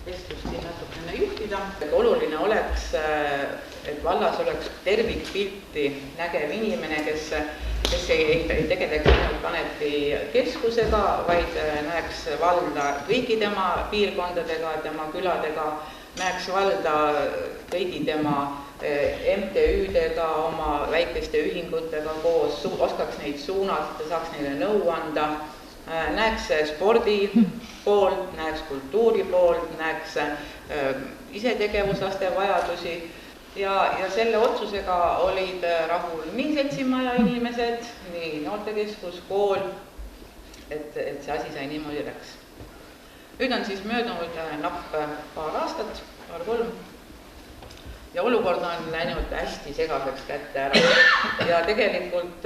vestlust siin natukene juhtida. Oluline oleks, et vallas oleks tervikpilti nägev inimene, kes ei tegeleks ainult Kanepi keskusega, vaid näeks valda kõigi tema piirkondadega, tema küladega, näeks valda kõigi tema MTÜ-dega, oma väikeste ühingutega koos, oskaks neid suunata, saaks neile nõu anda, näeks spordi poolt, näeks kultuuri poolt, näeks isetegevuslaste vajadusi ja selle otsusega olid rahul nii seltsimaja inimesed, nii noortekeskus, kool, et see asi sai niimoodi läks. Nüüd on siis möödunud napp paar aastat, paar-kolm, ja olukord on läinud hästi segaseks kätte ära ja tegelikult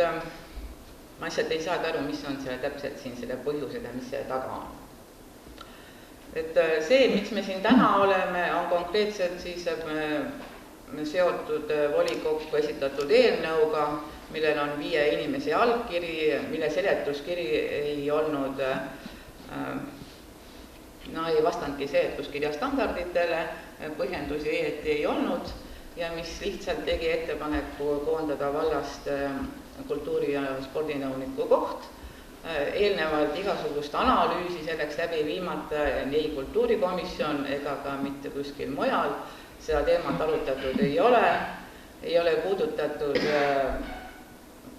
ma lihtsalt ei saagi aru, mis on selle täpselt siin selle põhjused ja mis selle taga on. Et see, miks me siin täna oleme, on konkreetselt siis seotud volikokku esitatud eelnõuga, millel on 5 inimese allkiri, mille seletuskiri ei olnud, ei vastandki seletuskirja standarditele, põhjendusi ei olnud ja mis lihtsalt tegi ettepaneku koondada vallast kultuuri- ja spordinõuniku koht. Eelnevalt igasugust analüüsi selleks läbi viimata ei kultuurikomisjon ega ka mitte kuskil mujal. Seda teemat arutatud ei ole puudutatud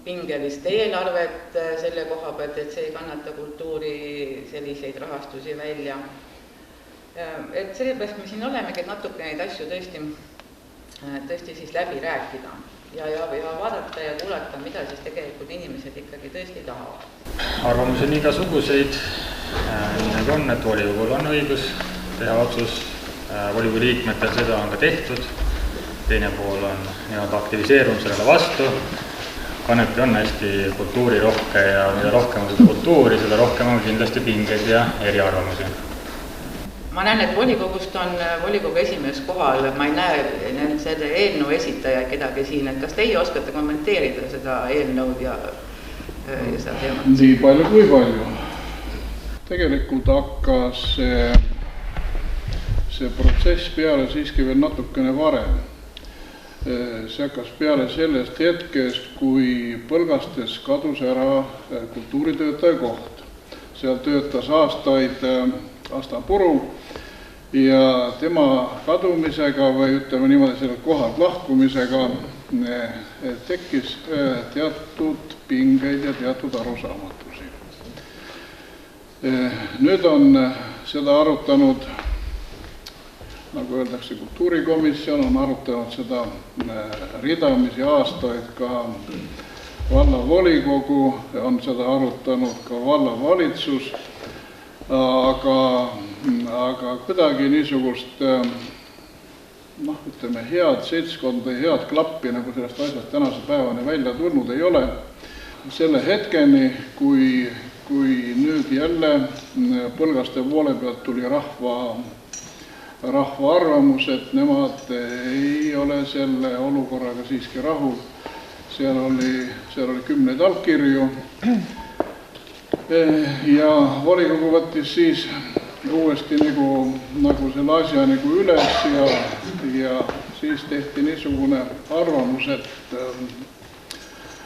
pingelist eelarvet selle koha pealt, et see ei kannata kultuuri selliseid rahastusi välja. Et sellepärast me siin olemegi, et natuke neid asju tõesti siis läbi rääkida ja vaadata ja kuulata, mida siis tegelikult inimesed ikkagi tõesti tahavad. Arvamusi on igasuguseid, nii on, et volikogul on õigus teha otsus, volikogu liikmetel seda on ka tehtud, teine pool on aktiviseerunud sellele vastu. Kanepi on hästi kultuurirohke ja mida rohkem on seda kultuuri, seda rohkem on kindlasti pingeid ja eriarvamusi. Ma näen, et volikogust on volikogu esimees kohal, ma ei näe selle eelnõu esitaja kedagi siin, et kas teie oskate kommenteerida seda eelnõud ja seda teemat? Nii palju kui palju. Tegelikult hakkas see protsess peale siiski veel natukene varem. See hakkas peale sellest hetkest, kui Põlgastes kadus ära kultuuritöötaja koht. Seal töötas aasta puru ja tema kadumisega või ütleme niimoodi selle kohalt lahkumisega tekkis teatud pingeid ja teatud arusaamatusi. Nüüd on seda arutanud, nagu öeldakse, kultuurikomisjon on arutanud seda ridamisi aastaid ka vallavolikogu, on seda arutanud ka vallavalitsus, aga kuidagi niisugust ütleme, head seltskonda ja head klappi, nagu sellest asjast tänase päevani välja tulnud ei ole. Selle hetkeni, kui nüüd jälle Põlgaste poole pealt tuli rahva arvamus, et nemad ei ole selle olukorraga siiski rahul. Seal oli 10 allkirju ja volikogu võttis siis uuesti nagu selle asja üles ja siis tehti niisugune arvamus,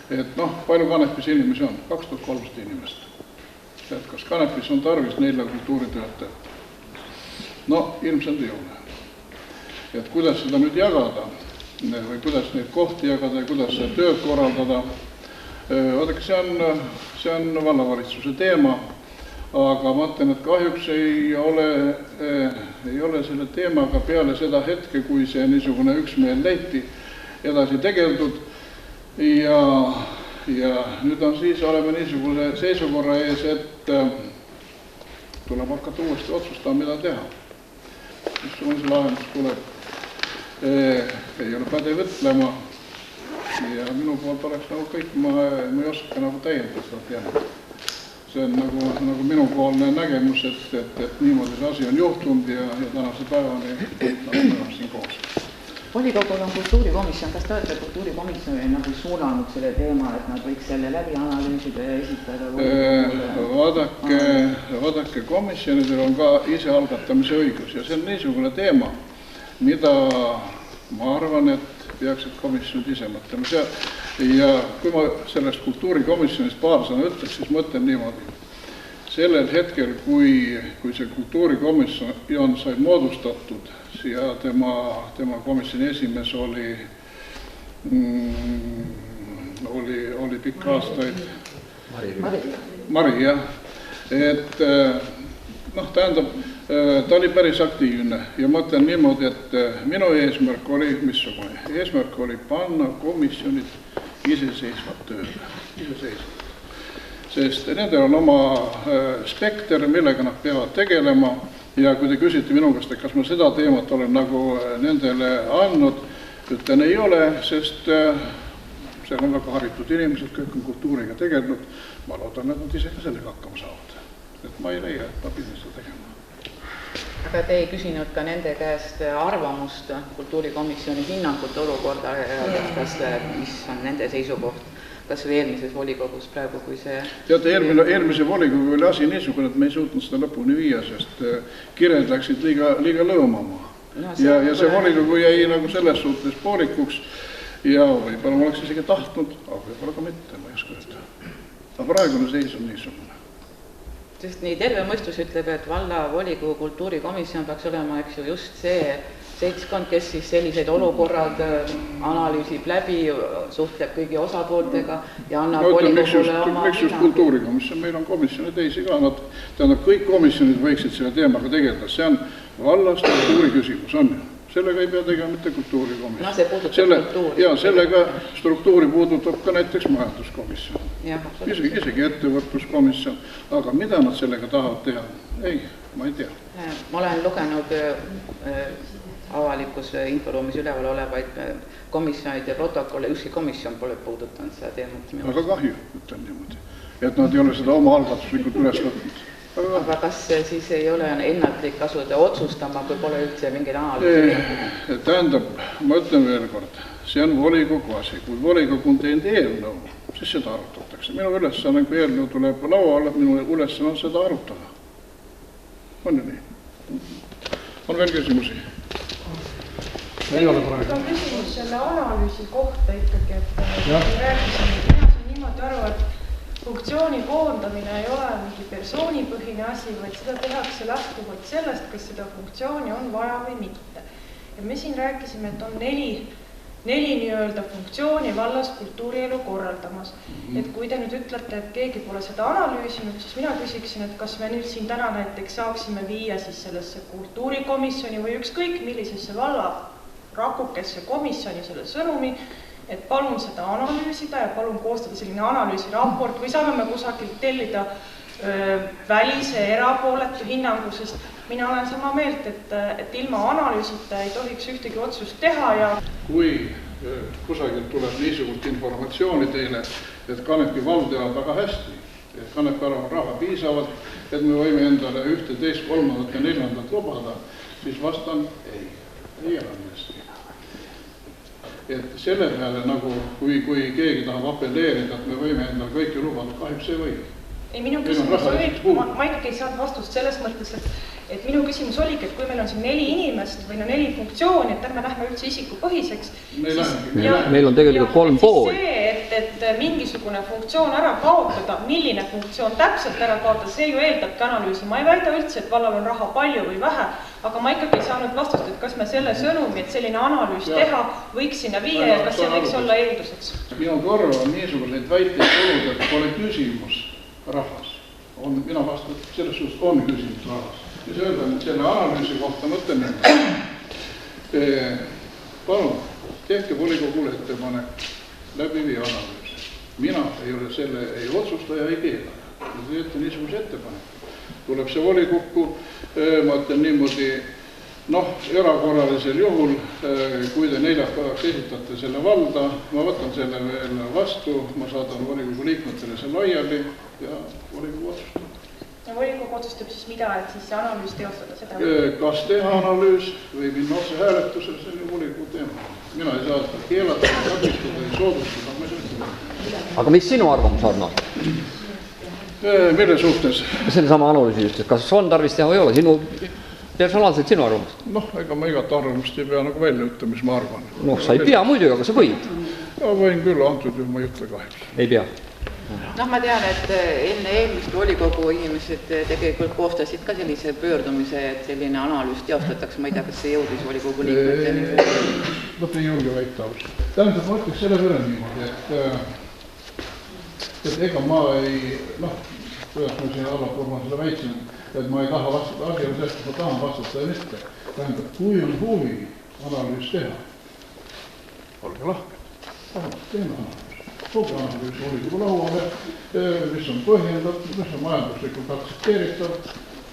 et palju Kanepis inimesi on? 2300 inimest. Et kas Kanepis on tarvis 4 kultuuritöötajat? Ilmselt ei ole. Et kuidas seda nüüd jagada või kuidas neid kohti jagada ja kuidas seda tööd korraldada? Vaadake, see on vallavalitsuse teema, aga ma ütlen, et kahjuks ei ole selle teemaga peale seda hetke, kui see niisugune üksmeel leiti, edasi tegeldud ja nüüd on siis oleme niisugune seisukorra ees, et tuleb hakata uuesti otsustama, mida teha. Missugune lahendus tuleb, ei ole pädev ütlema ja minu poolt oleks kõik, ma ei oska täiendada teha. See on nagu minupoolne nägemus, et niimoodi see asi on juhtunud ja tänase päevani siin koos. Volikogul on kultuurikomisjon, kas te olete kultuurikomisjoni nagu suunanud selle teema, et nad võiks selle läbi analüüsida ja esitada vaadake, komisjonidel on ka ise algatamise õigus ja see on niisugune teema, mida ma arvan, et peaksid komisjonid ise mõtlema. Ja kui ma sellest kultuurikomisjonist paar sõna ütleks, siis mõtlen niimoodi. Sellel hetkel, kui see kultuurikomisjon sai moodustatud ja tema komisjoni esimees oli pikk aastaid Mari, jah. Et tähendab, ta oli päris aktiivne ja mõtlen niimoodi, et minu eesmärk oli, missugune? Eesmärk oli panna komisjonid iseseisvat tööle, iseseisvat. Sest nendel on oma spekter, millega nad peavad tegelema ja kui te küsite minu käest, et kas ma seda teemat olen nagu nendele andnud, ütlen ei ole, sest seal on väga haritud inimesed, kõik on kultuuriga tegelenud, ma loodan, et nad ise ka sellega hakkama saavad. Et ma ei leia, et ma pidin seda tegema. Aga te ei küsinud ka nende käest arvamust kultuurikomisjoni hinnangut olukorda ja kas, mis on nende seisukoht? Kas või eelmises volikogus praegu, kui see... Teate, eelmise volikogu oli asi niisugune, et me ei suutnud seda lõpuni viia, sest kired läksid liiga lõõmama. Ja see volikogu jäi nagu selles suhtes poolikuks ja võib-olla ma oleks isegi tahtnud, aga võib-olla ka mitte, ma ei oska öelda. Aga praegune seis on niisugune. Sest nii terve mõistus ütleb, et valla volikogu kultuurikomisjon peaks olema just see seltskond, kes siis selliseid olukorrad analüüsib läbi, suhtleb kõigi osapooltega ja annab volikogule oma miks just kultuurikomisjon, meil on komisjoni teisi ka, tähendab, kõik komisjonid võiksid selle teemaga tegeleda, see on valla struktuuri küsimus, on ju. Sellega ei pea tegema mitte kultuurikomisjon. No see puudutab struktuuri. Ja sellega struktuuri puudutab ka näiteks majanduskomisjon. Isegi ettevõtluskomisjon. Aga mida nad sellega tahavad teha? Ei, ma ei tea. Ma olen lugenud avalikus inforuumis üleval olevaid komisjonide protokolle, ükski komisjon pole puudutanud seda teemat. Aga kahju, ütlen niimoodi. Et nad ei ole seda oma algatuslikult üles võtnud. Aga kas siis ei ole ennatlik asuda otsustama, kui pole üldse mingid analüüsi? Tähendab, ma ütlen veel kord, see on volikogu asi. Kui volikogu on teinud eelnõu, siis seda arutatakse. Minu ülesanne, kui eelnõu tuleb lauale, minu ülesanne on seda arutada. On ju nii? On veel küsimusi? Ei ole praegu. On küsimus selle analüüsi kohta ikkagi, et rääkisime, mina sain niimoodi aru, et funktsiooni koondamine ei ole mingi persoonipõhine asi, vaid seda tehakse lähtuvalt sellest, kas seda funktsiooni on vaja või mitte. Ja me siin rääkisime, et on neli nii-öelda funktsiooni vallas kultuurielu korraldamas. Et kui te nüüd ütlete, et keegi pole seda analüüsinud, siis mina küsiksin, et kas me nüüd siin täna näiteks saaksime viia siis sellesse kultuurikomisjoni või ükskõik millisesse valla rakukesse komisjoni selle sõnumi, et palun seda analüüsida ja palun koostada selline analüüsiraport või saame me kusagilt tellida välise erapooletu hinnangu, sest mina olen sama meelt, et ilma analüüsita ei tohiks ühtegi otsust teha ja... Kui kusagilt tuleb niisugust informatsiooni teile, et Kanepi vald elab väga hästi, et Kanepil on raha piisavalt, et me võime endale 1, 2, 3 ja 4 lubada, siis vastan ei ole hästi. Et selle peale, nagu, kui keegi tahab apelleerida, et me võime endale kõike lubada, kahjuks ei või. Ei, minu küsimus oli, ma ikkagi ei saanud vastust selles mõttes, et minu küsimus oligi, et kui meil on siin 4 inimest või 4 funktsiooni, et ärme lähme üldse isikupõhiseks, meil on tegelikult 3 pool. See, et mingisugune funktsioon ära kaotada, milline funktsioon täpselt ära kaotada, see ju eeldabki analüüsi. Ma ei väida üldse, et vallal on raha palju või vähe, aga ma ikkagi ei saanud vastust, et kas me selle sõnumi, et selline analüüs teha, võiks sinna viia ja kas see võiks olla eelduseks. Minu korra on niisuguseid väiteid olnud, et pole küsimus rahas. Mina vastan, et selles suhtes on küsimus rahas. Ja see öelda, et selle analüüsi kohta mõtlen, palun, tehke volikogule ettepanek läbi viia analüüs. Mina ei ole selle ei otsustaja, ei keela. Te teete niisuguse ettepanek. Tuleb see volikokku, ma ütlen niimoodi, erakorralisel juhul, kui te 4 päevaks esitate selle valda, ma võtan selle veel vastu, ma saadan volikogu liikmetele selle laiali ja volikogu otsustab. Ja volikogu otsustab siis mida, et siis see analüüs teostada seda? Kas teha analüüs või minna otse hääletusele, see on ju volikogu teema. Mina ei saa keelata, takistada ja soodustada, ma ei saa. Aga mis sinu arvamus, Arno? Mille suhtes? Selle sama analüüsi just, et kas on tarvis teha või ei ole? Sinu personaalselt sinu arvamus? Noh, ega ma igat arvamust ei pea nagu välja ütlema, mis ma arvan. Noh, sa ei pea muidugi, aga sa võid. Ja võin küll, antud juhul ma ei ütle kahjuks. Ei pea. Noh, ma tean, et enne eelmist volikogu inimesed tegelikult koostasid ka sellise pöördumise, et selline analüüs teostatakse, ma ei tea, kas see jõudis volikogu liikmeteni. Noh, ei julge väita ausalt. Tähendab, ma ütleks selle võrra niimoodi, et ega ma ei, noh, kuidas ma siin allapoolmasele väitsin, et ma ei taha vastata asjale sest, et ma tahan vastata ja mitte. Tähendab, kui on huvi analüüs teha, olge lahked, teeme analüüs. Kogu analüüs volikogu lauale, mis on põhjendatud, mis on majanduslikult aktsepteeritav,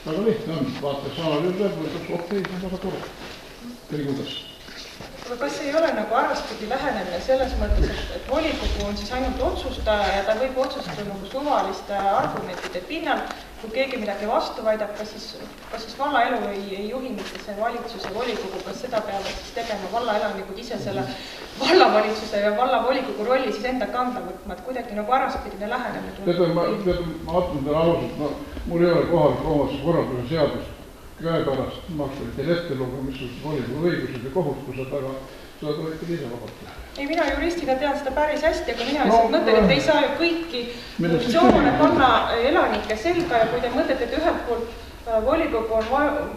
aga lihtne on, vaatas analüüs läbi, võttes okei, see on väga tore. Või kuidas? Aga kas ei ole nagu arvestagi lähenemine selles mõttes, et volikogu on siis ainult otsustaja ja ta võib otsustada nagu suvaliste argumentide pinnal, kui keegi midagi vastu vaidab, kas siis vallaelu ei juhi mitte see valitsus ja volikogu, kas seda peavad siis tegema vallaelanikud ise selle vallavalitsuse ja vallavolikogu rolli siis enda kanda võtma, et kuidagi nagu arvestapidine lähenemine. Ma vaatan teile ausalt, mul ei ole kohaliku omavalitsuse korralduse seadust käepärast, ma hakkan teil ette lugu, mis on volikogu õigused ja kohustused, aga seda tulete ise vabalt teha. Ei, mina juristina tean seda päris hästi, aga mina lihtsalt mõtlen, et ei saa ju kõiki funktsioone panna elanike selga ja kui te mõtlete, et ühelt poolt volikogu on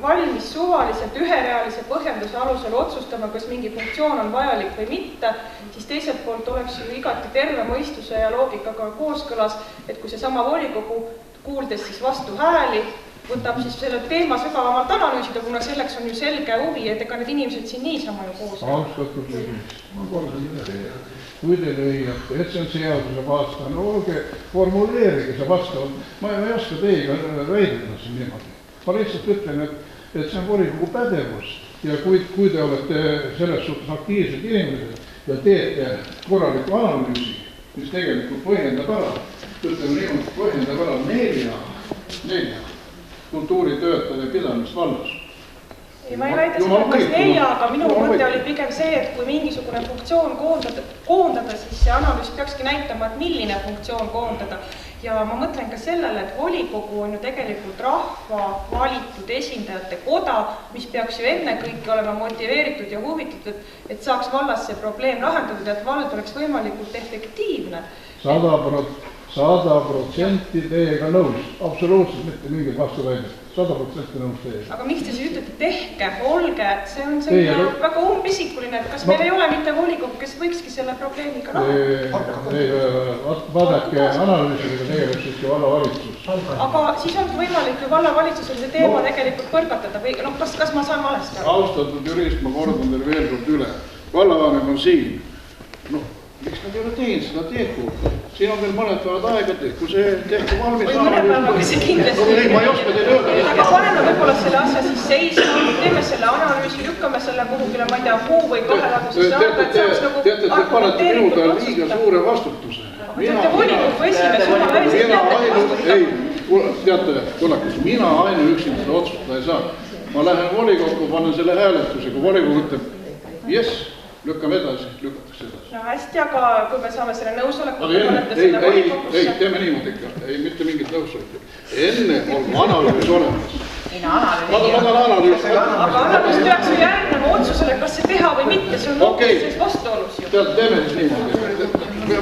valmis suvaliselt üherealise põhjenduse alusel otsustama, kas mingi funktsioon on vajalik või mitte, siis teiselt poolt oleks ju igati terve mõistuse ja loogikaga kooskõlas, et kui see sama volikogu kuuldes siis vastu hääli, võtab siis selle teema sügavamalt analüüsida, kuna selleks on ju selge huvi, et ega need inimesed siin niisama ju koos. Austatud liimis, ma kordan üle. Kui te leiate, et see on seaduse vastane, no olge, formuleerige see vastavalt. Ma ei oska teiega väidida siin niimoodi. Ma lihtsalt ütlen, et see on volikogu pädevus ja kui te olete selles suhtes aktiivsed inimesed ja teete korraliku analüüsi, mis tegelikult põhjendab ära, ütleme niimoodi, põhjendab ära nelja kultuuritöötaja pidamist vallas. Ei, ma ei väida seda, kas nelja, aga minu mõte oli pigem see, et kui mingisugune funktsioon koondada, siis see analüüs peakski näitama, et milline funktsioon koondada. Ja ma mõtlen ka sellele, et volikogu on ju tegelikult rahva valitud esindajate koda, mis peaks ju enne kõiki olema motiveeritud ja huvitatud, et saaks vallas see probleem lahendatud, et vald oleks võimalikult efektiivne. 100% teiega nõus, absoluutselt mitte mingid vastuväidet, 100% nõus teiega. Aga miks te siis ütlete, tehke, olge, see on väga umbisikuline, et kas meil ei ole mitte volikogu, kes võikski selle probleemiga lahendada? Vaadake, analüüsidega tegeleb siiski vallavalitsus. Aga siis on võimalik ju vallavalitsusel see teema tegelikult põrgatada või kas ma saan valesti? Austatud jurist, ma kordan teile veel kord üle. Vallavanem on siin. Miks nad ei ole teinud seda tehku? Siin on veel mõned päevad aega tehku, see tehku valmis. Või mõne päevaga see kindlasti. Ma ei oska teile öelda. Aga paneme võib-olla selle asja siis seisma, teeme selle analüüsi, lükkame selle kuhugile, ma ei tea, kuu või kahelaguses aega, et saaks nagu te panete minu peal liiga suure vastutuse. Aga teate volikogu esimees oma väliselt ei, teate, kullakas, mina ainuüksinda seda otsustada ei saa. Ma lähen volikokku, panen selle hääletuse, kui volikogu ütleb, yes, lükkame edasi, lükatakse edasi. No hästi, aga kui me saame selle nõusoleku, ei, teeme niimoodi ikka, ei, mitte mingit nõusoleku. Enne on analüüs olemas. Aga analüüs peaks ju järgnema otsusele, kas see teha või mitte, see on loogilises vastuolus ju. Teeme siis niimoodi.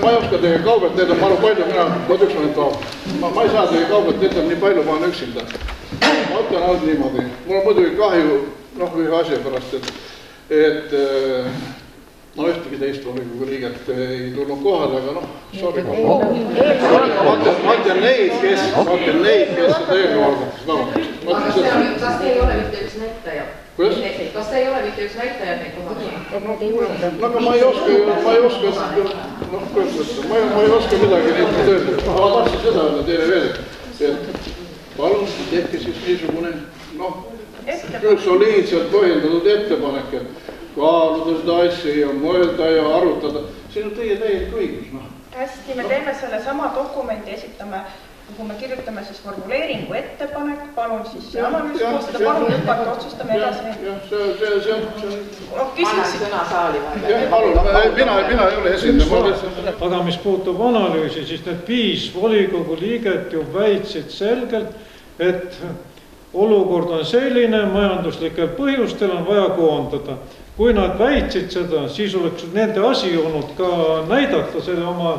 Ma ei oska teie kaubelt teeda, ma olen palju, ma tüksunen kaub. Ma ei saa teie kaubelt teeda nii palju, ma olen üksinda. Ma ütlen ainult niimoodi. Mul on muidugi kahju, ühe asja pärast, et ühtegi teist volikogu liiget ei tulnud kohale, aga sorry. Ma ütlen neid, kes seda eelnõu algatas. Kas te ei ole mitte üks näitaja? Kuidas? Kas te ei ole mitte üks näitaja neid kohale? Aga ma ei oska midagi neid töötada. Ma tahtsin seda öelda teile veel, et palun tehke siis niisugune, küll soliidselt põhjendatud ettepanek, et kaaluda seda asja ja mõelda ja arutada. See on teie täielik õigus. Hästi, me teeme selle sama dokumendi, esitame kuhu me kirjutame siis formuleeringu ettepanek, palun siis see analüüs koostada, palun lükata, otsustame edasi. See on... Pane sõna saali. Mina ei ole esindaja. Aga mis puutub analüüsi, siis need 5 volikogu liiget ju väitsid selgelt, et olukord on selline, majanduslikel põhjustel on vaja koondada. Kui nad väitsid seda, siis oleks nende asi olnud ka näidata selle oma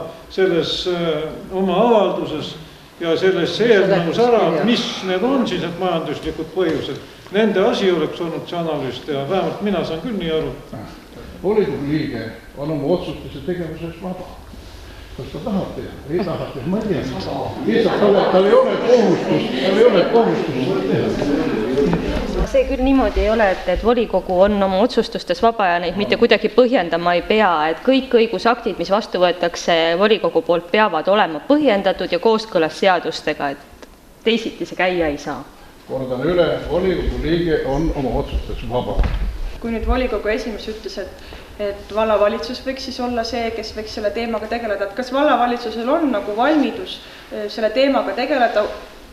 avalduses ja selles eelnõus ära, mis need on siis need majanduslikud põhjused. Nende asi oleks olnud see analüüs teha, vähemalt mina saan küll nii aru. Volikogu liige on oma otsustuste tegevuses vaba. Kas ta tahab teha? Ei tahab teha, ma ei tea. Lihtsalt tal ei ole kohustust teha. See küll niimoodi ei ole, et volikogu on oma otsustustes vaba ja neid mitte kuidagi põhjendama ei pea, et kõik õigusaktid, mis vastu võetakse volikogu poolt, peavad olema põhjendatud ja kooskõlas seadustega, et teisiti see käia ei saa. Kordan üle, volikogu liige on oma otsustes vaba. Kui nüüd volikogu esimees ütles, et vallavalitsus võiks siis olla see, kes võiks selle teemaga tegeleda, et kas vallavalitsusel on nagu valmidus selle teemaga tegeleda,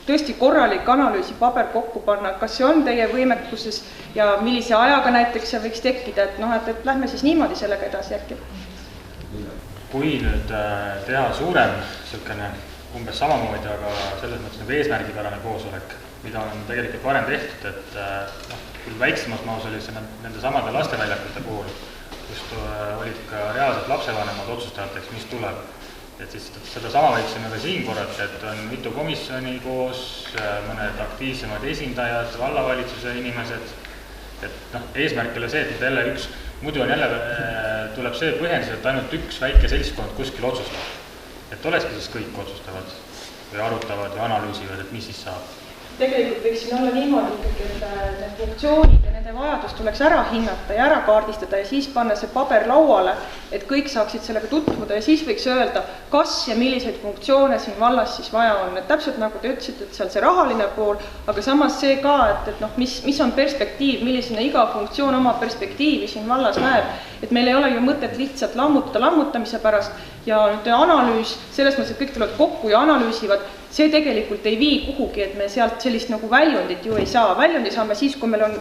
tõesti korralik analüüsi paber kokku panna, kas see on teie võimekuses ja millise ajaga näiteks see võiks tekkida, et lähme siis niimoodi sellega edasi äkki. Kui nüüd teha suurem umbes samamoodi, aga selles mõttes nagu eesmärgipärane koosolek, mida on tegelikult varem tehtud, et küll väiksemas mahus oli see nende samade lasteväljakute puhul, kust olid ka reaalselt lapsevanemad otsustajateks, mis tuleb. Et siis seda sama võiksime ka siin korrata, et on mitu komisjoni koos, mõned aktiivsemad esindajad, vallavalitsuse inimesed. Et eesmärk ei ole see, et jälle muidu on jälle tuleb see põhjendus, et ainult üks väike seltskond kuskil otsustab. Et olekski siis kõik otsustavad või arutavad või analüüsivad, et mis siis saab. Tegelikult võiks siin olla niimoodi ikkagi, et need funktsioonid ja nende vajadus tuleks ära hinnata ja ära kaardistada ja siis panna see paber lauale, et kõik saaksid sellega tutvuda ja siis võiks öelda, kas ja milliseid funktsioone siin vallas siis vaja on. Et täpselt nagu te ütlesite, et seal see rahaline pool, aga samas see ka, et mis on perspektiiv, millisena iga funktsioon oma perspektiivi siin vallas näeb. Et meil ei ole ju mõtet lihtsalt lammutamise pärast ja nüüd analüüs, selles mõttes, et kõik tulevad kokku ja analüüsivad, see tegelikult ei vii kuhugi, et me sealt sellist nagu väljundit ju ei saa. Väljundi saame siis, kui meil on,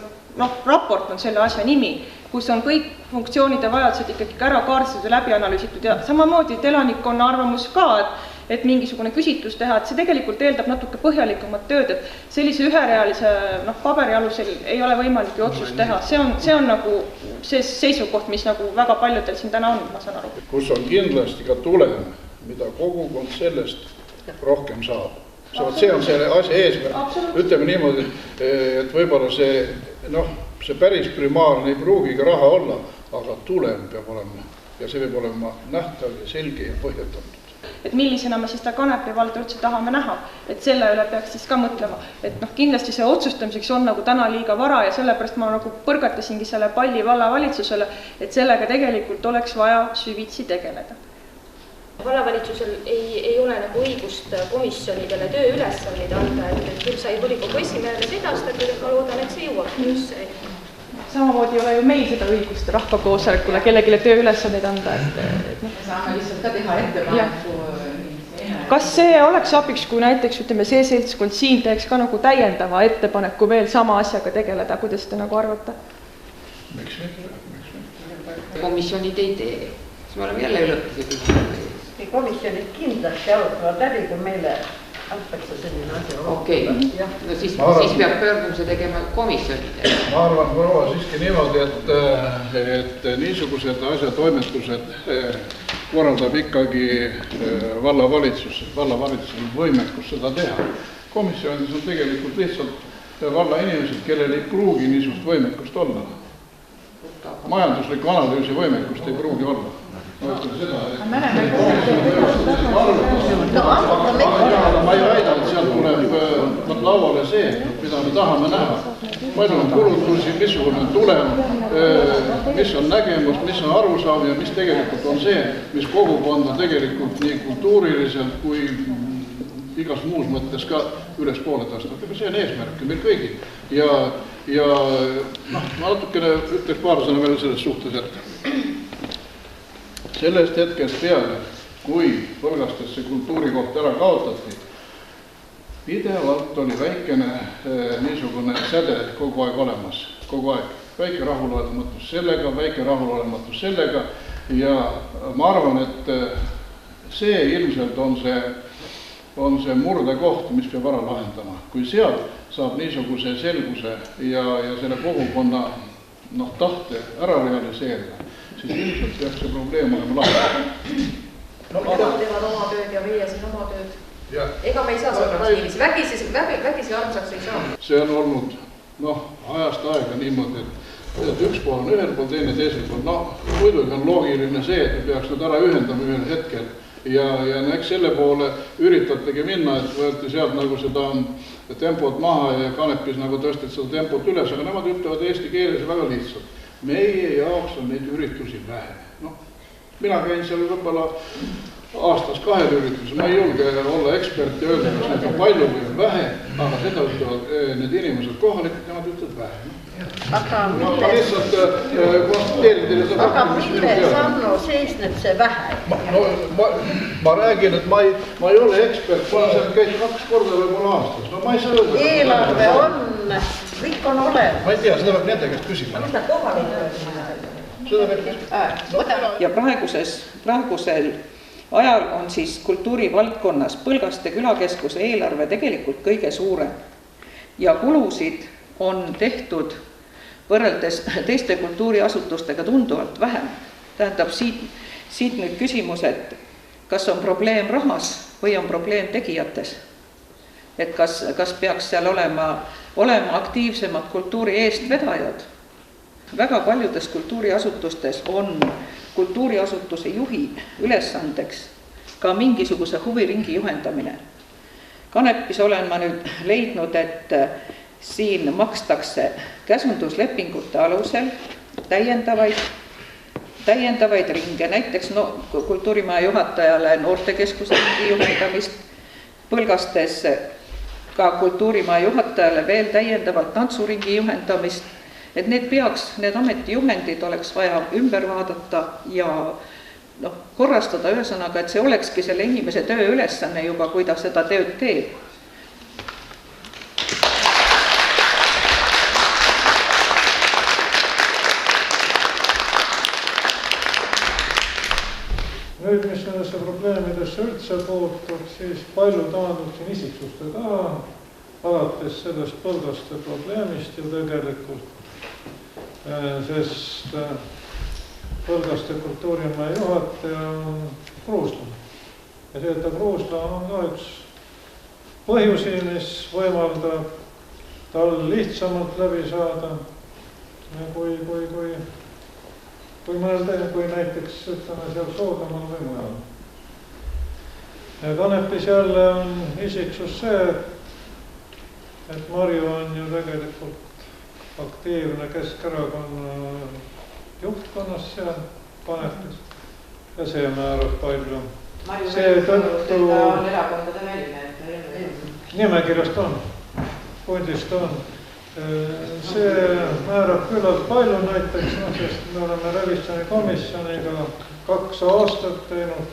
raport on selle asja nimi, kus on kõik funktsioonide vajadused ikkagi ära kaardistatud ja läbi analüüsitud ja samamoodi elanikkonna arvamus ka, et mingisugune küsitlus teha, et see tegelikult eeldab natuke põhjalikumat tööd, et sellise üherealise paberi alusel ei ole võimalik ju otsust teha. See on nagu see seisukoht, mis nagu väga paljudel siin täna on, ma saan aru. Kus on kindlasti ka tulem, mida kogukond sellest rohkem saab. See on selle asja eesmärk. Ütleme niimoodi, et võib-olla see päris primaarne ei pruugiga raha olla, aga tulem peab olema ja see peab olema nähtav ja selge ja põhjendatud. Et millisena me siis ta Kanepi valda üldse tahame näha, et selle üle peaks siis ka mõtlema, et kindlasti see otsustamiseks on nagu täna liiga vara ja sellepärast ma nagu põrgatasingi selle palli vallavalitsusele, et sellega tegelikult oleks vaja süvitsi tegeleda. Vallavalitsusel ei ole nagu õigust komisjonidele tööülesandeid anda, et küll sai volikogu esimehele sedastatud, et ma loodan, et see jõuab töösse. Samamoodi ei ole ju meil seda õigust rahvakoosolekule kellegile tööülesandeid anda. Saame lihtsalt ka teha ettepaneku. Kas see oleks abiks, kui näiteks see seltskond siin teeks ka nagu täiendava ettepaneku veel sama asjaga tegeleda, kuidas te nagu arvate? Miks mitte? Komisjonid ei tee, siis me oleme jälle ületuse küsimus. Komisjonid kindlasti arutavad läbi, kui meile antakse selline asja. Okei, no siis peab pöördumise tegema komisjonidele. Ma arvan, proua siiski niimoodi, et niisugused asjatoimetused korraldab ikkagi vallavalitsusel võimekus seda teha. Komisjonis on tegelikult lihtsalt valla inimesed, kellel ei pruugi niisugust võimekust olla. Majandusliku analüüsi võimekust ei pruugi olla. Ma ütlen seda, ma ei väida, et sealt tuleb lauale see, mida me tahame näha. Palju on kulutusi, missugune tulem, mis on nägemus, mis on arusaam ja mis tegelikult on see, mis kogukonda tegelikult nii kultuuriliselt kui igas muus mõttes ka üles poole tastab. See on eesmärk meil kõigi. Ja ma natukene ütleks paar sõna veel selles suhtes, et sellest hetkest peale, kui Põlgastesse kultuurikoht ära kaotati, pidevalt oli väikene niisugune säde kogu aeg olemas, kogu aeg. Väike rahulolematus sellega, väike rahulolematus sellega ja ma arvan, et see ilmselt on see murdekoht, mis peab ära lahendama. Kui sealt saab niisuguse selguse ja selle kogukonna tahte ära realiseerida, siis ilmselt peaks see probleem olema lahendada. Nemad teevad oma tööd ja meie siin oma tööd. Ega me ei saa sõbraks niivis. Vägisi armsaks ei saa. See on olnud ajast aega niimoodi, et üks pool on ühel pool, teine teisel pool. Muidugi on loogiline see, et me peaks nad ära ühendama ühel hetkel ja eks selle poole üritategi minna, et võeti sealt nagu seda tempot maha ja Kanepis nagu tõstid seda tempot üles, aga nemad ütlevad eesti keeles väga lihtsalt. Meie jaoks on neid üritusi vähe. Mina käin seal võib-olla aastas 2 üritusel, ma ei julge olla ekspert ja öelda, kas neid on palju või on vähe, aga seda ütlevad need inimesed kohalikud, nemad ütlevad vähe. Ma lihtsalt konstateerin teile seda, mis minu teada. Aga Sanno seisneb see vähe? Ma räägin, et ma ei ole ekspert, ma seal käid 2 korda võib-olla aastas. No ma ei saa öelda. Eelarve on, kõik on olemas. Ma ei tea, seda peab nende käest küsima. Mis nad kohalikud? Ja praegusel ajal on siis kultuurivaldkonnas Põlgaste külakeskuse eelarve tegelikult kõige suurem ja kulusid on tehtud võrreldes teiste kultuuriasutustega tunduvalt vähem. Tähendab siit nüüd küsimus, et kas on probleem rahas või on probleem tegijates? Et kas peaks seal olema aktiivsemad kultuuri eestvedajad? Väga paljudes kultuuriasutustes on kultuuriasutuse juhi ülesandeks ka mingisuguse huviringi juhendamine. Kanepis olen ma nüüd leidnud, et siin makstakse käsunduslepingute alusel täiendavaid ringe, näiteks kultuurimaja juhatajale noortekeskuse ringi juhendamist, Põlgastes ka kultuurimaja juhatajale veel täiendavalt tantsuringi juhendamist, et need ametijuhendid oleks vaja ümber vaadata ja korrastada ühesõnaga, et see olekski selle inimese töö ülesanne juba, kui ta seda tööd teeb. Nüüd, mis nendesse probleemidesse üldse puutub, siis palju taandub siin isiksuste taha, alates sellest Põlgaste probleemist ju tegelikult, sest Põlgaste kultuurimaja juhataja on kruuslane. Ja see, et ta kruuslane on ka üks põhjusi, mis võimaldab tal lihtsamalt läbi saada, kui mõnel teine, kui näiteks ütleme seal Soodamal või mujal. Ja Kanepis jälle on isiksus see, et Marju on ju tegelikult aktiivne Keskerakonna juhtkonnas seal Kanepis ja see määrab palju. Marju on erakondade väline. Nimekirjast on, pundist on. See määrab küllalt palju näiteks, sest me oleme revisjoni komisjoniga 2 aastat teinud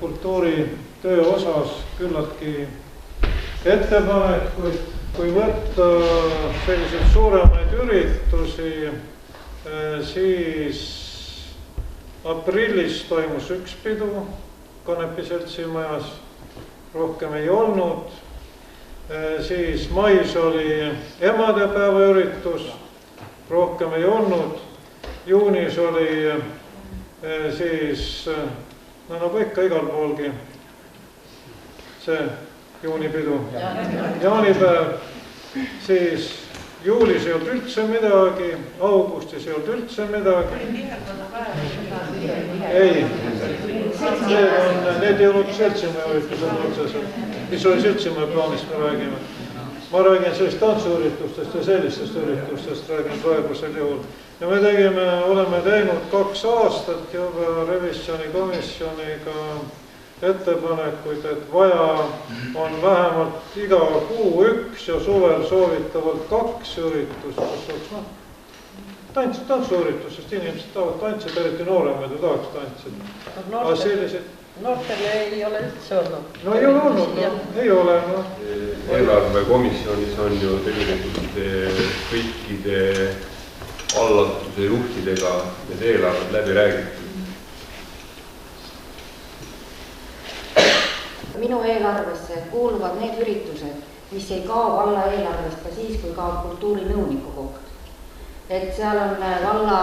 kultuuritöö osas küllaltki ettepanekuid, kui võtta selliseid suuremaid üritusi, siis aprillis toimus üks pidu Kanepi seltsimajas, rohkem ei olnud. Siis mais oli emadepäeva üritus, rohkem ei olnud. Juunis oli siis, nagu ikka igal poolgi, see juunipidu, jaanipäev, siis juulis ei olnud üldse midagi, augustis ei olnud üldse midagi. Ei, need ei olnud seltsimaja üritused otseselt, mis oli seltsimaja plaanis, me räägime. Ma räägin sellist tantsuüritustest ja sellistest üritustest räägin praegusel juhul. Ja me oleme teinud 2 aastat juba revisjoni komisjoniga ettepanekuid, et vaja on vähemalt iga kuu 1 ja suvel soovitavalt 2 üritust, kus oleks tantsuüritus, sest inimesed tahavad tantsida, eriti nooremad ju tahaks tantsida. Aga sellised Noortele ei ole üldse olnud. No ei ole olnud, ei ole. Eelarvekomisjonis on ju tegelikult kõikide allasutuse juhtidega need eelarved läbi räägitud. Minu eelarvesse kuuluvad need üritused, mis ei kao valla eelarvest ka siis, kui kaob kultuurinõuniku koht. Et seal on valla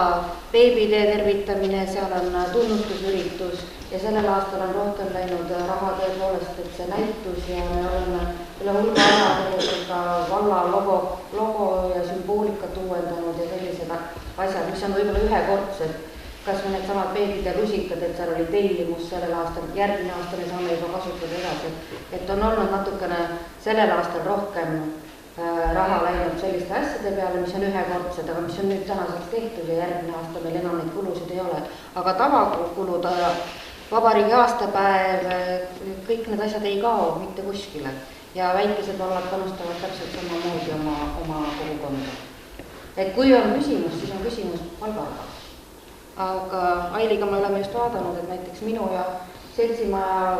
beebitee tervitamine, seal on tunnustusüritus ja sellel aastal on rohkem läinud raha tõepoolest, et see näitus ja me oleme üle hulga aja tegelikult ka valla logo ja sümboolikat uuendanud ja sellised asjad, mis on võib-olla ühekordsed. Kas me need samad beebid ja lusikad, et seal oli tellimus sellel aastal, järgmine aasta me saame juba kasutada edasi. Et on olnud natukene sellel aastal rohkem raha läinud selliste asjade peale, mis on ühekordsed, aga mis on nüüd tänaseks tehtud ja järgmine aasta meil enam neid kulusid ei ole. Aga tavakulud, vabariigi aastapäev, kõik need asjad ei kao mitte kuskile. Ja väikesed vallad panustavad täpselt samamoodi oma kogukonda. Et kui on küsimus, siis on küsimus palgaga. Aga Ailiga me oleme just vaadanud, et näiteks minu ja seltsimaja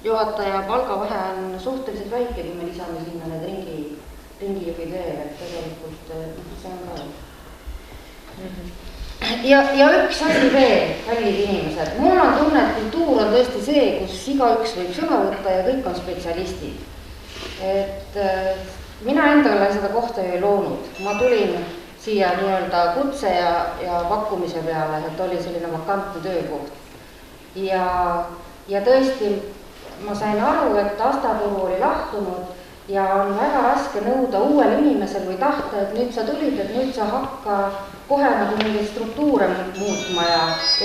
juhataja palgavahe on suhteliselt väike, kui me lisame sinna need ringijuhi veel, et tegelikult see on ka. Ja üks asi veel, kallid inimesed. Mul on tunne, et kultuur on tõesti see, kus igaüks võib sõna võtta ja kõik on spetsialistid. Et mina endale seda kohta ei loonud. Ma tulin siia nii-öelda kutse ja pakkumise peale, et oli selline vakantne töökoht. Ja tõesti, ma sain aru, et Astapuru oli lahtunud ja on väga raske nõuda uuel inimesel või tahta, et nüüd sa tulid, et nüüd sa hakka kohe nagu mingeid struktuure muutma ja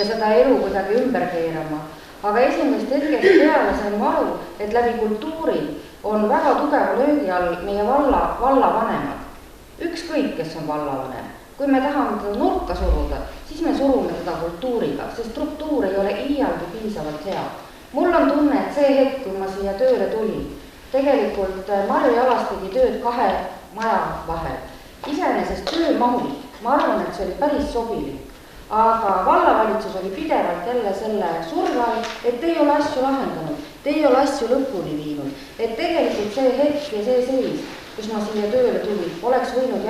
seda elu kuidagi ümber keerama. Aga esimest hetkest peale sain aru, et läbi kultuuri on väga tugeva löögi all meie vallavanemad. Ükskõik, kes on vallavanem. Kui me tahame teda nurka suruda, siis me surume teda kultuuriga, sest struktuur ei ole iialgi piisavalt hea. Mul on tunne, et see hetk, kui ma siia tööle tulin, tegelikult Marju Jalas tegi tööd 2 maja vahel. Iseenesest töömahul, ma arvan, et see oli päris sobilik. Aga vallavalitsus oli pidevalt jälle selle surve all, et te ei ole asju lahendanud, te ei ole asju lõpuni viinud. Et tegelikult see hetk ja see seis, kus ma siia tööle tulin, oleks võinud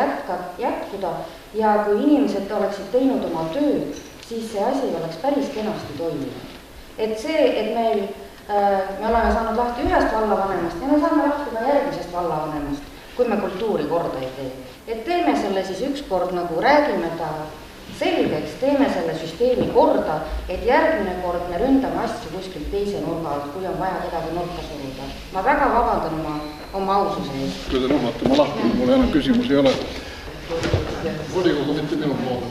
jätkuda ja kui inimesed oleksid teinud oma tööd, siis see asi oleks päris kenasti toiminud. Et see, et me oleme saanud lahti ühest vallavanemast ja me saame lahti ka järgmisest vallavanemast, kui me kultuuri korda ei tee. Et teeme selle siis ükskord nagu räägime ta selgeks, teeme selle süsteemi korda, et järgmine kord me ründame asju kuskilt teise nurga alt, kui on vaja kedagi nurka suruda. Ma väga vabandan oma aususe eest. Kui te lubate, ma lahkun, mul enam küsimus ei ole. Volikogu mitte minu poole.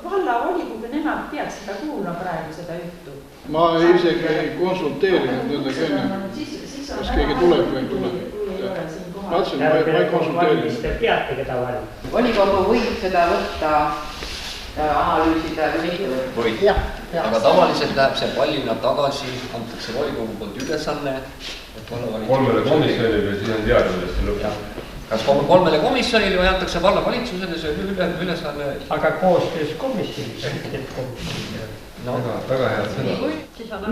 Valla volikogu nemad peaks seda kuulma praegu seda juttu. Ma isegi ei konsulteerinud nendega enne, kas keegi tuleb või ei tule. Ma ütlesin, ma ei konsulteerinud. Teate, keda valib? Volikogu võib seda võtta, analüüsida või mitte või. Aga tavaliselt läheb see pallina tagasi, antakse volikogu poolt ülesanne. 3 komisjonile, siis on teada, kuidas see lõpeb. Kas 3 komisjonile või antakse vallavalitsusele see ülesanne? Aga koostöös komisjonis. Väga head sõna.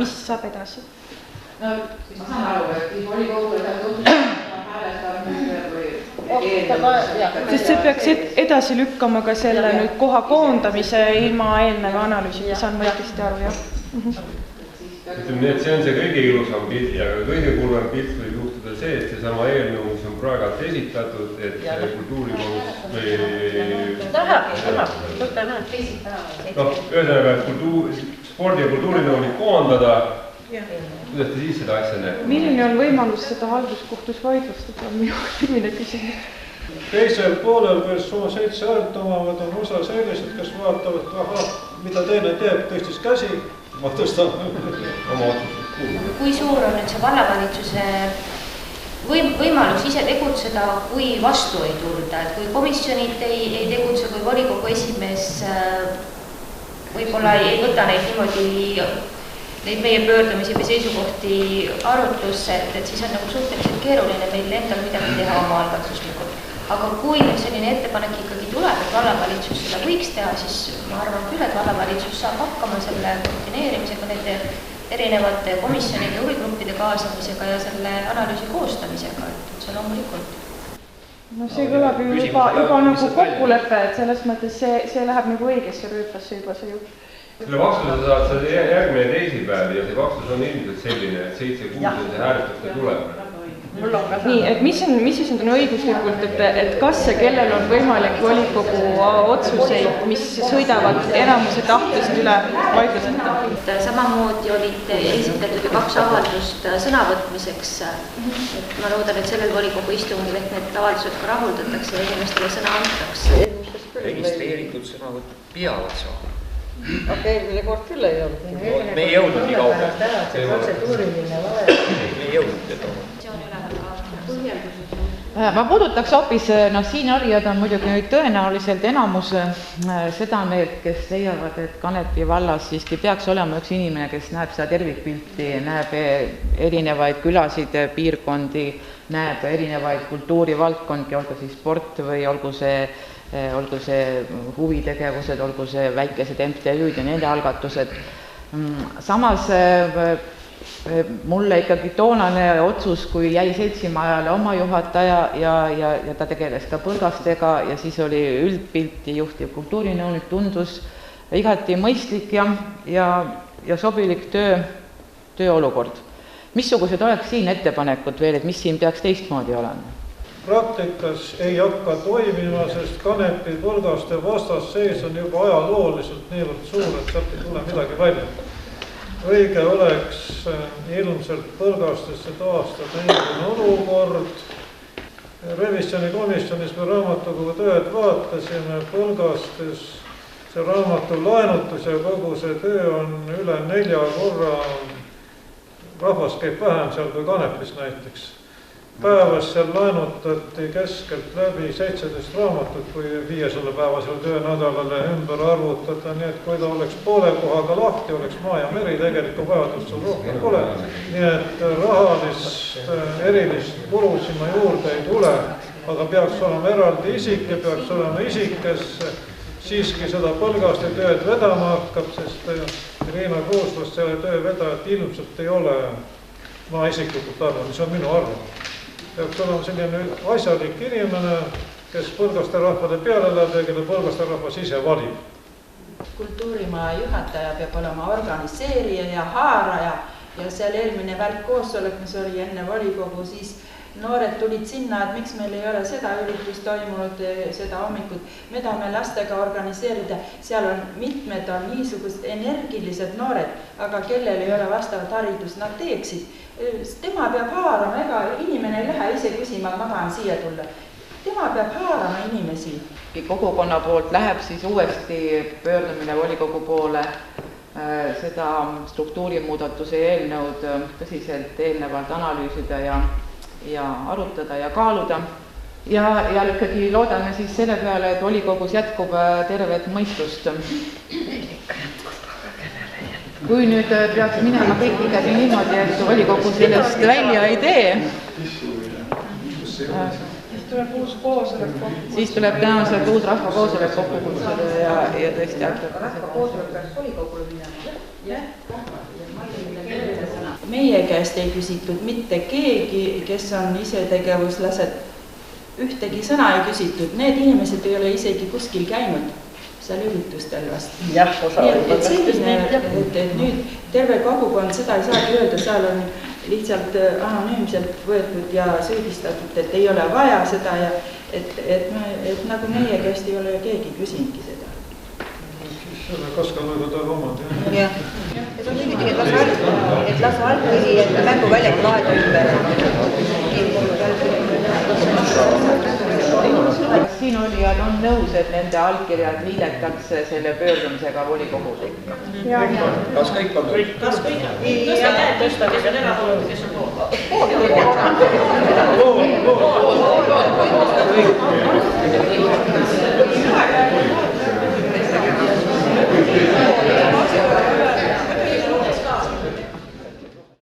Mis saab edasi? No, siis ma saan aru, et volikogule hääletab sest see peaks edasi lükkama ka selle nüüd koha koondamise ilma eelneva analüüsiga, saan ma õigesti aru, jah? Ütleme nii, et see on see kõige ilusam pilt ja kõige kurvem pilt võib juhtuda see, et see sama eelnõu, mis on praegalt esitatud, et kultuurikogus või... Ühesõnaga, et spordi- ja kultuurinõunik koondada, kuidas te siis seda asja näete? Milline on võimalus seda halduskohtus vaidlustada, on minu eelmine küsimus. Teisel poolel persoon 7 häält omavad on osa sellised, kes vaatavad, mida teine teeb, tõstis käsi, ma tõstan oma otsused. Kui suur on nüüd see vallavalitsuse võimalus ise tegutseda, kui vastu ei tulda, et kui komisjonid ei tegutse, kui volikogu esimees võib-olla ei võta neid niimoodi neid meie pöördumisi või seisukohti arutlusse, et siis on nagu suhteliselt keeruline meil endal midagi teha oma algatuslikult. Aga kui nüüd selline ettepanek ikkagi tuleb, et vallavalitsus seda võiks teha, siis ma arvan küll, et vallavalitsus saab hakkama selle koordineerimisega nende erinevate komisjonide ja huvigruppide kaasamisega ja selle analüüsi koostamisega, et see loomulikult. No see kõlab ju juba nagu kokkulepe, et selles mõttes see läheb nagu õigesse rüüpasse juba see jutt. Selle vastuse saad sa järgmine teisipäev ja see vastus on ilmselt selline, et 7 kuud on see hääletuste tulemus. Nii, et mis siis on õiguslikult, et kas ja kellel on võimalik volikogu otsuseid, mis sõidavad enamuse tahtest üle vaidlustada? Samamoodi olid esitatud ju 2 avaldust sõnavõtmiseks. Et ma loodan, et sellel volikogu istungil, et need avaldused ka rahuldatakse ja inimestele sõna antakse. Registreeritud sõnavõtud peavad saama. Aga eelmine kord küll ei olnud. Me ei jõudnud nii kaugele. See protseduuriline vale. Me ei jõudnud seda. Ma puudutaks hoopis, siinolijad on muidugi nüüd tõenäoliselt enamus seda meelt, kes leiavad, et Kanepi vallas siiski peaks olema üks inimene, kes näeb seda tervikpilti, näeb erinevaid külasid, piirkondi, näeb erinevaid kultuurivaldkondi, olgu siis sport või olgu see huvitegevused, olgu see väikesed MTÜ-d ja nende algatused. Samas mulle ikkagi toonane otsus, kui jäi seltsimajale oma juhataja ja ta tegeles ka põlgastega ja siis oli üldpilti juhtiv kultuurinõunik, tundus igati mõistlik ja sobilik tööolukord. Missugused oleks siin ettepanekud veel, et mis siin peaks teistmoodi olema? Praktikas ei hakka toimima, sest Kanepi põlgaste vastasseis on juba ajalooliselt niivõrd suur, et sealt ei tule midagi välja. Õige oleks ilmselt põlgastesse taastada niisugune olukord. Revisjoni komisjonis me raamatukogu tööd vaatasime, põlgastes see raamatu laenutus ja kogu see töö on üle 4 korra. Rahvas käib vähem seal kui Kanepis näiteks. Päevas seal laenutati keskelt läbi 17 raamatut, kui 500-päevasel töönädalale ümber arvutada, nii et kui ta oleks poole kohaga lahti, oleks maa ja meri, tegelikult vajadust sul rohkem pole. Nii et rahalist erilist kulu sinna juurde ei tule, aga peaks olema eraldi isik ja peaks olema isik, kes siiski seda põlgaste tööd vedama hakkab, sest Riina Kruuslast selle töö vedajat ilmselt ei ole. Ma isiklikult arvan, see on minu arvamus. Peaks olema selline asjalik inimene, kes põlgaste rahvade peale läheb ja kelle põlgaste rahvas ise valib. Kultuurimaja juhataja peab olema organiseerija ja haaraja ja seal eelmine välkkoosolek, mis oli enne volikogu, siis noored tulid sinna, et miks meil ei ole seda üritust toimunud, seda hommikut. Me tahame lastega organiseerida, seal on mitmed niisugused energilised noored, aga kellel ei ole vastavat haridust, nad teeksid. Tema peab haarama, ega inimene ei lähe ise küsima, ma tahan siia tulla. Tema peab haarama inimesi. Kogukonna poolt läheb siis uuesti pöördumine volikogu poole seda struktuurimuudatuse eelnõud tõsiselt eelnevalt analüüsida ja arutada ja kaaluda. Ja ikkagi loodame siis selle peale, et volikogus jätkub tervet mõistust. Kui nüüd peaks minema kõik ikkagi niimoodi, et volikogu sellest välja ei tee, siis tuleb tõenäoliselt uus rahvakoosolek kokku kutsuda ja tõesti hakata. Rahvakoosolek peaks volikogule minema. Meie käest ei küsitud mitte keegi, kes on ise tegevuslased. Ühtegi sõna ei küsitud. Need inimesed ei ole isegi kuskil käinud seal üritustel vast. Jah, osa et nüüd terve kogukond seda ei saagi öelda, seal on lihtsalt anonüümselt võetud ja süüdistatud, et ei ole vaja seda ja et nagu meie käest ei ole keegi küsinudki seda. Selle kaskal võivad olla omad, jah? Jah, et on niimoodi, et lase algpõhi, et mänguväljak laeda ümber. Siin olijad on nõus, et nende allkirjad liidetakse selle pöördumisega volikogude. Kas kõik on kõik? Kas kõik? Tõsta käed, tõsta, kes on erapoolud, kes on pool.